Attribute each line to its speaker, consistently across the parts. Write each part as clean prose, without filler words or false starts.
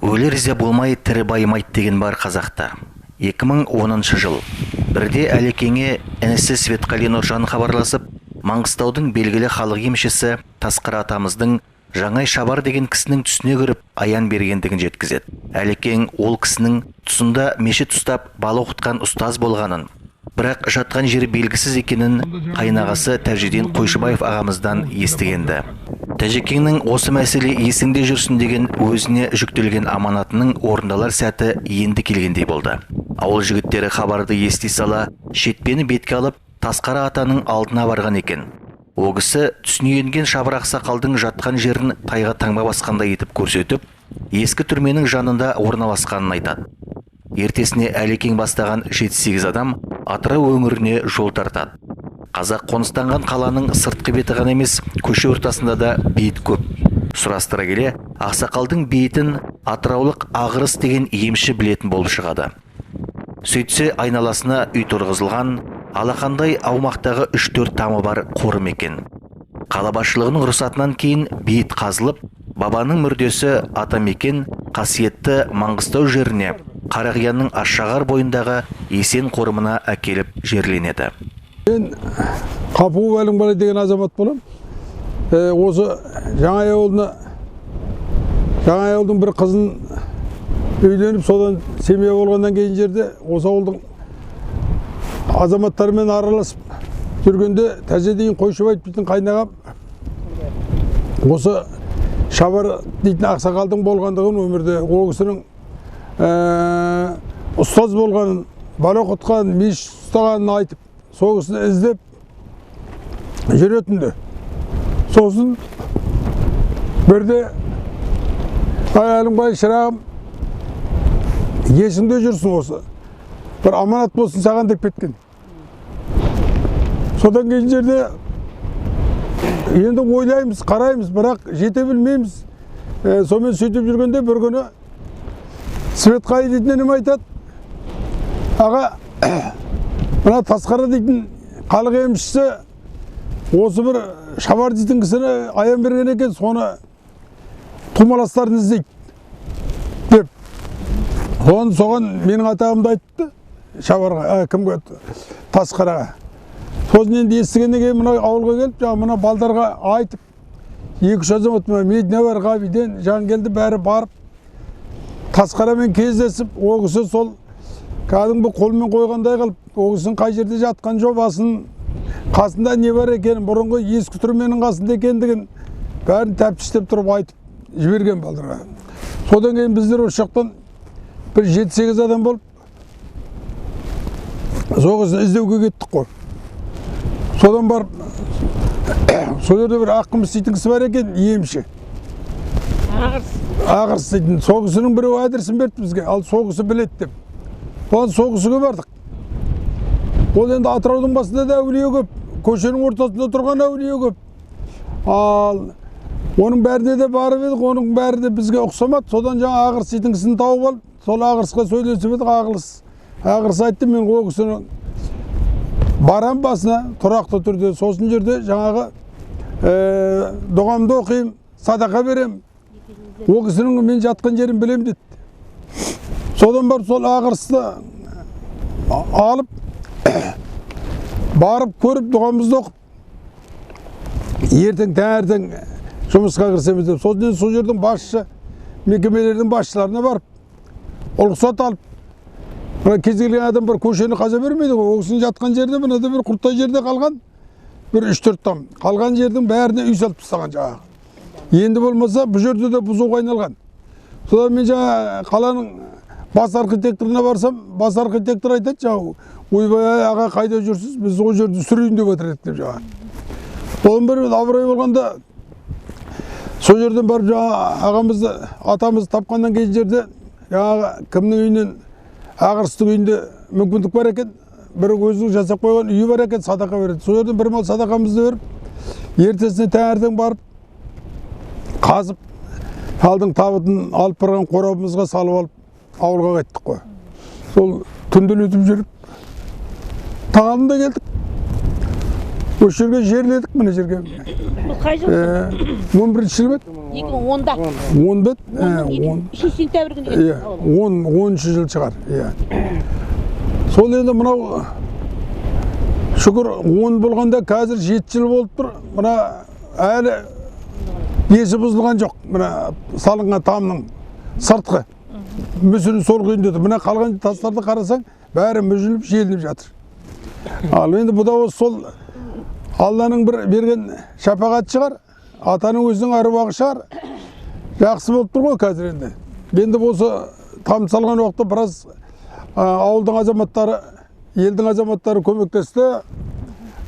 Speaker 1: Өлер зе болмай тірі байымайды деген бар қазақта. 2010 жыл. Бірде Әлекеңе інісі Светқали Нұржан хабарласып, Маңғыстаудың белгілі халық емшісі Тасқара атамыздың Жаңай Шабар деген кісінің түсіне кіріп аян бергендігін жеткізеді. Әлекең ол кісінің тұсында мешіт ұстап бала оқытқан ұстаз болғанын, бірақ жатқан жері белгісіз екенін қайнағасы Тәжиден Қойшыбаев ағамыздан естігенді. Тәжекеңнің осы мәселе есіңде жүрсін деген өзіне жүктелген аманатының орындалар сәті енді келгендей болды. Ауыл жігіттері хабарды ести сала, шетпені бетке алып, Тасқара атаның алдына барған екен. О кісі түсіне енген Шабар ақсақалдың жатқан жерін тайға таңба басқандай етіп көрсетіп, ескі түрменің жанында орналасқанын айтады. Ертесіне Әлекең бастаған 7-8 адам Атырау өңіріне жол тартады. Қазақ қоныстанған қаланың сыртқы беті ғана емес, көше ортасында да бейіт көп. Сұрастыра келе, ақсақалдың бейітін атыраулық Ағырыс деген емші білетін болып шығады. Сөйтсе айналасына үй тұрғызылған, алақандай аумақтағы 3-4 тамы бар қорым екен. Қала басшылығының рұқсатынан кейін бейіт қазылып, бабаның мүрдесі атамекен қасиетті Маңғыстау жеріне, Қарақияның Аш-Шағар бойындағы Есен қорымына әкеліп жерленеді.
Speaker 2: Мен Қапу Әлімбала деген азамат болам. Осы Жаңай ауылдың бір қызын үйленіп, содан семья болғаннан кейін жерде осы ауылдың азаматтарымен араласып жүргенде Тәжиден Қойшыбаев дейтін қайнағам осы Шабар дейтін ақсақалдың болғандығын, өмірде ол кісінің ұстаз болғанын, бала оқытқанын, мешіт ұстағанын айтып, сол кісіні іздеп жүретінді. Сосын бірде Әлімбай шырағым, есіңде жүрсің осы, бір аманат болсын саған деп кеткен. Содан кейін жерде енді ойлаймыз, қараймыз, бірақ жете білмейміз. Сонымен сөйтіп жүргенде бір күні Светқали дейтін інім айтады: аға, мына Тасқара дейтін халық емшісі осы бір Шабар дейтін кісіні аян берген екен, соны тумаластарын іздейді деп. Соған менің атағымды айтты Шабарға, кімге? Тасқараға. Сосын енді естігеннен кейін мына ауылға келіп, мына балдарға айтып, 2-3 азамат Медина бар, Ғабиден, жан келді, бәрі барып, Тасқарамен кездесіп, о кісі сол кәдімгі қолмен қойғандай қылып, о кісінің қай жерде жатқан жобасын, қасында не бар екенін, бұрынғы ескі түрменің қасында екендігін бәрін тәптіштеп тұрып айтып жіберген балдарға. Содан кейін біздер осы жақтан бір 7-8 адам болып, сол кісіні іздеуге кеттік қой. Содан барып, сол жерде бір Аққымыс дейтін кісі бар екен, емші. Ағырыс дейтін. Сол кісінің біреу адресін берді бізге, ал сол кісі біледі деп. Сол кісіге бардық. Ол енді Атыраудың басында да әулие көп, көшенің ортасында тұрған әулие көп. Ал оның бәріне де барып едік, оның бәрі де бізге ұқсамады. Содан жаңа Ағырыс дейтін кісіні тауып алып, сол Ағырысқа сөйлесіп едік. Ағырыс айтты, мен ол кісінің барам басына тұрақты түрде, сосын жерде жаңағы дұғамды оқимын, садақа берем. Ол кісінің мен жатқан жерін білем деді. Содан барып сол Ағырысты алып, барып көріп, дұғамызды оқып, ертең таңертең жұмысқа кірсеміз деп. Сосын сол жердің басшы, мекемелердің басшыларына барып, рұқсат алып, кез келген адам бір көшені қаза бермейді ғой. Ол кісінің жатқан жерде, мынада бір құрттай жерде қалған, бір 3-4 там. Қалған жердің бәріне үй салып тастаған жаңағы. Енді болмаса, бұл жерде де бұзуға айналған. Содан мен жаңа қаланың бас архитекторына барсам, бас архитектор айтады, жаңа, ойбай аға қайда жүрсіз, біз ол жерді сүрейін деп отыр деп жаңа. Содан бір абырой болғанда, сол жерден барып жаңа ағамызды, атамызды тапқаннан кейін жерде, жаңа кімнің үйінен, Ағырыстың үйінде мүмкіндік бар екен, бір өзінің жасап қойған үйі бар екен, садақа береді. Сол жерден бір мол садақамызды беріп, ертесіне таңертең барып, қазып, алдың табытын алып барған қорабымызға салып алып, ауылға қайттық қой. Сол түнделетіп жүріп, таңалында келдік. Осы жерге жерледік мына жерге.
Speaker 3: Бұл қай жыл?
Speaker 2: 11-ші жыл бет?
Speaker 3: 2010-да.
Speaker 2: 10 бет?
Speaker 3: 6-сентябрь күні.
Speaker 2: 10-ші жыл шығар. Сол енді мынау шүкір 10 болғанда қазір 7 жыл болып тұр. Мына әлі есі бұзылған жоқ. Мына салынған тамның сыртқы. Мүсіні сол күйінде тұр. Мына қалған тастарды қарасаң, бәрі мүжіліп, желініп жатыр. Ал енді бұл да сол Алланың бір берген шапағат шығар, атаның өзінің аруағы шығар. Жақсы болып тұр ғой қазір енді. Енді болса там салған уақытта біраз ауылдың азаматтары, елдің азаматтары көмектесті.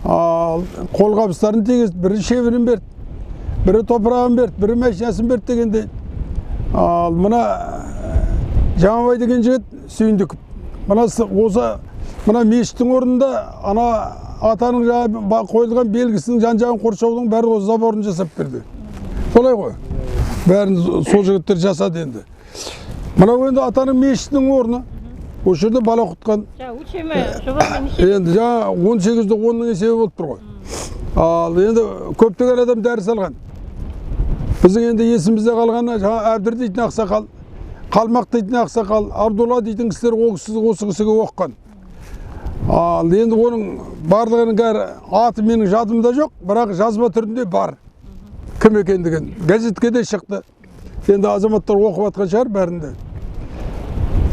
Speaker 2: Қолғабыстарын тегізді, бірі шеберін берді, бірі топырағын берді, бірі машинасын берді дегенде. Ал мына Жаңабай деген жігіт сүйіндік. Мына мешіттің орнында ана атаның қойылған белгісінің жан-жағын қоршаудың бәрі осы заборын жасап берді. Солай ғой. Бәрін сол жігіттер жасады енді. Мынау енді атаның мешіттің орны. Осы жерде бала құтқан. Енді 18-де 10-ның есебі болып тұр ғой. Ал енді көптеген адам дәріс алған. Біздің енді есімізде қалғаны Әбдір дейтін ақсақал, Қалмақ дейтін ақсақал, Абдулла дейтін кісілер осы кісіге оққан. Ал енді оның барлығының аты менің жадымда жоқ, бірақ жазба түрінде бар. Кім екендіген. Газетке де шықты. Енді азаматтар оқып атқан шығар бәрінде.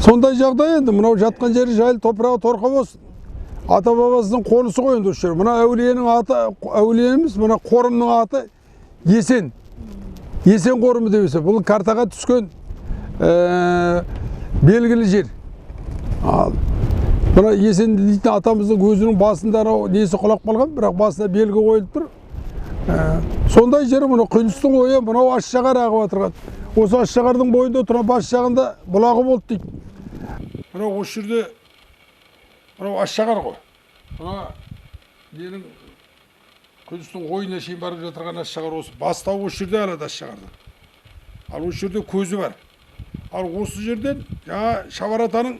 Speaker 2: Сондай жағдай енді, мынау жатқан жері жайлы, топырағы торқа болсын. Ата бабасының қонысы ғой енді осы жер. Мына әулиенің аты, әулиеміз, мына қорымның аты Есен. Есен қорымы деп есеп. Бұл картаға түскен белгілі жер. Ал мына Есен дейтін атамыздың өзінің басында несі құлап қалған, бірақ басына белгі қойылып тұр. Сондай жері мына Құйылыстың ойы, мынау Аш-Шағар ағып отырған. Осы Аш-Шағардың бойында тұрған бас жағында бұлағы болды дейді. Мынау осы жерде мынау Аш-Шағар ғой. Мына ненің Құйылыстың ойына шейін барып жатырған Аш-Шағар осы. Бастау осы жерде алады Аш-Шағардан. Ал осы жерде көзі бар. Ал осы жерден жаңа Шабар атаның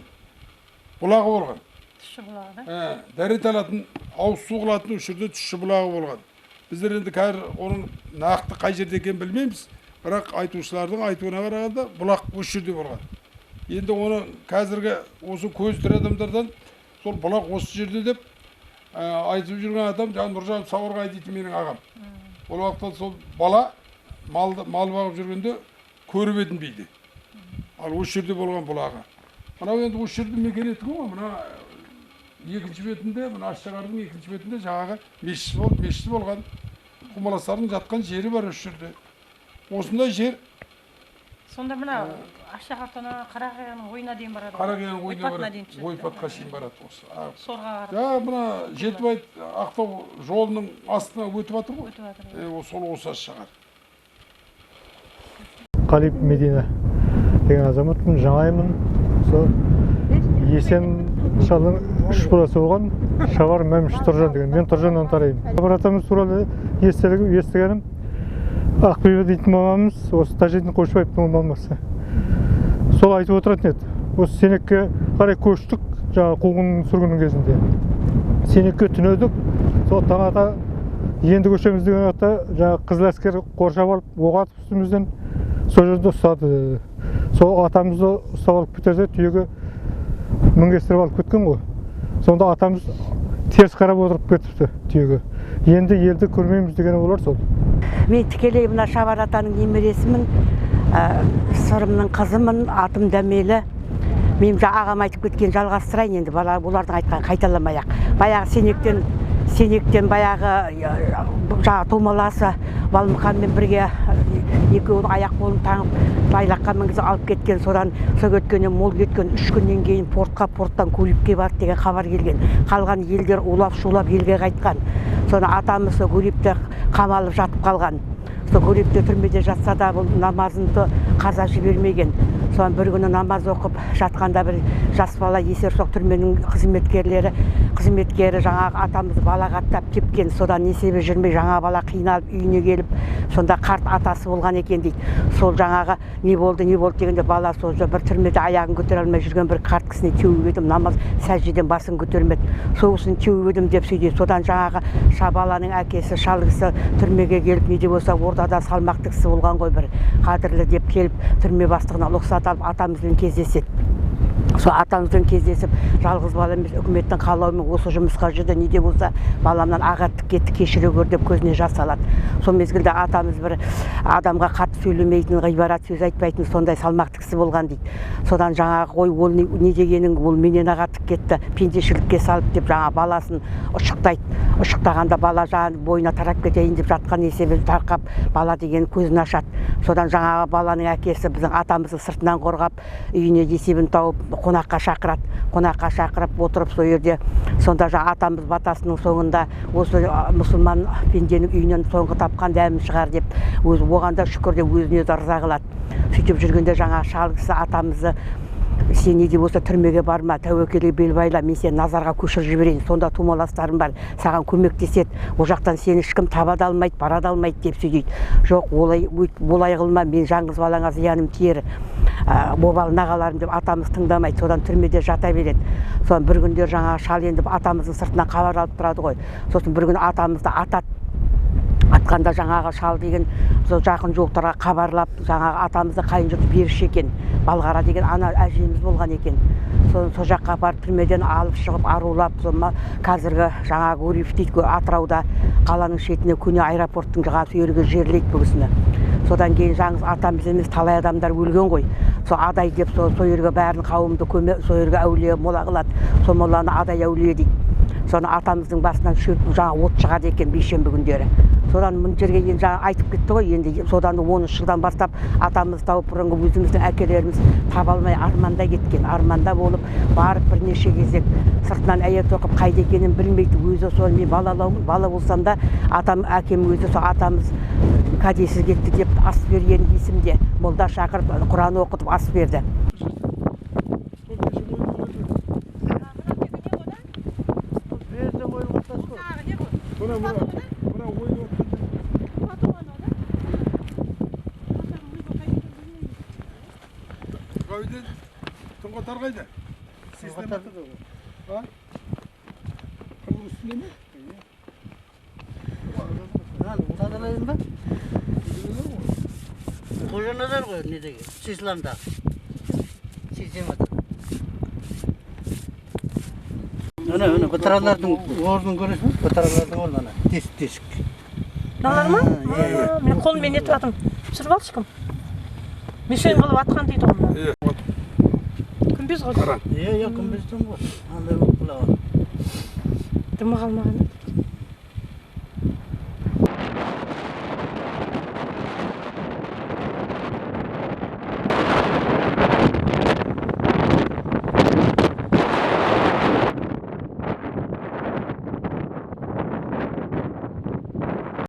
Speaker 2: бұлағы болған.
Speaker 3: Тұщы бұлағы да?
Speaker 2: Дәрет алатын, ауыз су қылатын осы жерде тұщы бұлағы болған. Біздер енді қазір оның нақты қай жерде екенін білмейміз, бірақ айтушылардың айтуына қарағанда бұлақ осы жерде болған. Енді оны қазіргі осы көз тірі адамдардан сол бұлақ осы жерде деп айтып жүрген адам Нұржан Сауырғай дейтін менің ағам. Ол уақытта сол бала мал бағып жүргенде көріп едім дейді. Ал осы жерде болған бұлағы. Мынау енді осы жерді мекен етті ғой, мына екінші бетінде, мына Аш-Шағардың екінші бетінде жаңағы мешіт болған. Құмаластардың жатқан жері бар осы жерде. Осындай жер.
Speaker 3: Сонда мына Аш-Шағардан Қарақияның ойына дейін барады.
Speaker 2: Қарақияның ойына барады. Ойпатқа шейін барады осы.
Speaker 3: Сорға барады.
Speaker 2: Мына Жетібай Ақтау жолының астына өтіп жатыр ғой.
Speaker 3: Өтіп жатыр.
Speaker 2: Сол осы Аш-Шағар.
Speaker 4: Қалип Медина деген азаматпын, жаңаймын. Есен шалдың 3 баласы болған, Шабар Мәміш Тұржан деген. Мен Тұржаннан тараймын. Шабар атамыз туралы естігенім, Ақбибі дейтін мамамыз, осы Тажидин Қойшыбаевтың мамасы. Сол айтып отыратын еді. Осы Сенекке қарай көштік, жаңа қуғын сүргіннің кезінде. Сенекке түнедік, сол таңата енді көшеміз деген ата жаңа қызыл әскер қоршап алып, оқ атып үстімізден сол жерде ұстады. Сол атамызды ұстап алып кетерде түйеге мінгестіріп алып кеткен ғой. Сонда атамыз теріс қарап отырып кетіпті түйеге. Енді елді көрмейміз дегені олар сол.
Speaker 5: Мен тікелей мына Шабар атаның немересімін, сырымның қызымын, атым Дәмелі. Мен ағам айтып кеткен жалғастырайын енді, бұлардың айтқан қайталамай-ақ. Баяғы Сенектен баяғы жаңа томаласы Балмұқанмен бірге екеуінің аяқ қолын таңып байлаққа мінгізіп алып кеткен, содан сол кеткеннен мол кеткен 3 күннен кейін порттан Көліпке барды деген хабар келген. Қалған елдер улап-шулап елге қайтқан. Соны атамыз Көліпте қамалып жатып қалған. Көліпте түрмеде жатса да бұл намазынды қаза жібермеген. соған бір күні намаз оқып жатқанда бір жас бала есерсоқ түрменің қызметкері жаңағы атамызды балағаттап тепкен, содан не себебі жүрмей жаңа бала қиналып үйіне келіп, сонда қарт атасы болған екен дейді. Сол жаңағы не болды дегенде бала сол бір түрмеде аяғын көтере алмай жүрген бір қарт кісіне теуіп едім, намаз сәждеден басын көтермеді, сол кісіні теуіп едім деп сөйдеді. Содан жаңағы баланың әкесі шал кісі түрмеге келіп, не де болса ордада салмақты кісі болған ғой, бір қадірлі деп келіп түрме бастығынан рұқсат алып атамызбен кездеседі. Сол атамызбен кездесіп, жалғыз бала емес, үкіметтің қалауымен осы жұмысқа жүрді, не де болса баламнан ағаттық кетті, кешіре көр деп көзіне жас алады. Сол мезгілде атамыз бір адамға қатты сөйлемейтін, ғибарат сөз айтпайтын, сондай салмақты кісі болған дейді. Содан жаңағы ой, ол не дегенің, ол менен ағаттық кетті, пендешілікке салып деп жаңа баласын ұшықтайды. Ұшықтағанда бала жаны бойына тарап кетейін деп жатқан есебін тарқап, бала деген көзін ашады. Содан жаңағы баланың әкесі біздің атамызды сыртынан қорғап, үйіне есебін тауып, қонаққа шақырады. Қонаққа шақырып отырып сол жерде, сонда жаңа атамыз батасының соңында осы мұсылман пенденің үйінен соңғы тапқан дәмін шығар деп, өзі оған да шүкір деп өзіне де ырза қылады. Сөйтіп жүргенде жаңа шал кісі атамызды, сен не де болса түрмеге барма, тәуекелге бел байла, мен сені назарға көшіріп жіберейін, сонда тумаластарым бар, саған көмектеседі, ол жақтан сені ешкім таба да алмайды, бара да алмайды деп сөйдейді. Жоқ, олай қылма, мен жаңғыз балаңа зияным тиер, обал нағаларым деп атамыз тыңдамайды, содан түрмеде жата береді. Содан бір күндер жаңа шал енді атамыздың сыртынан хабар алып тұрады ғой. Сосын бір күні атамызды атады. Атқанда жаңағы шал деген жақын жуықтарға хабарлап, жаңағы атамызды қайын жұрты беріші екен, Балғара деген ана әжеміз болған екен. Сол жаққа апарып түрмеден алып шығып арулап, қазіргі жаңағы Гурьев дейді, Атырауда қаланың шетіне көне аэропорттың жағасы жерге жерлейді бұл кісіні. Содан кейін жаңыз атамыз емес талай адамдар өлген ғой. Сол адай деп сол жерге бәрін қауымды сол жерге әулие мола қылады. Сол моланы адай әулие дейді. Соны атамыздың басынан жаңа от шығады екен бейсенбі күндері. Содан мың жерге енді жаңа айтып кетті ғой, енді содан 13 жылдан бастап атамыз тауып бұрынғы өзіміздің әкелеріміз таба алмай арманда кеткен. Арманда болып барып бірнеше кезек сыртынан әйет оқып қайда екенін білмейді. Өзі сол мен бала болсам да атам әкем өзі сол атамыз кәдесіз кетті деп ас берген есімде. Молда шақырып Құран оқытып ас берді.
Speaker 2: Қойден тұңға тарғайды. Қырғыз үстінде ме?
Speaker 6: Танылайын ба? Қожаназар ғой недегі, Сисламда. Системада. Өне, бұтаралардың орнын көресің бе? Бұтаралардың орнына, тесік.
Speaker 3: Налар ма? Мен қолыммен етіп атым. Түсіріп алшы кім? Мешен қылып атқан дейді ғой. Күмбез ғой.
Speaker 6: Күмбез тұм ғой. Андай болып құлаған.
Speaker 3: Дымы қалмаған еді.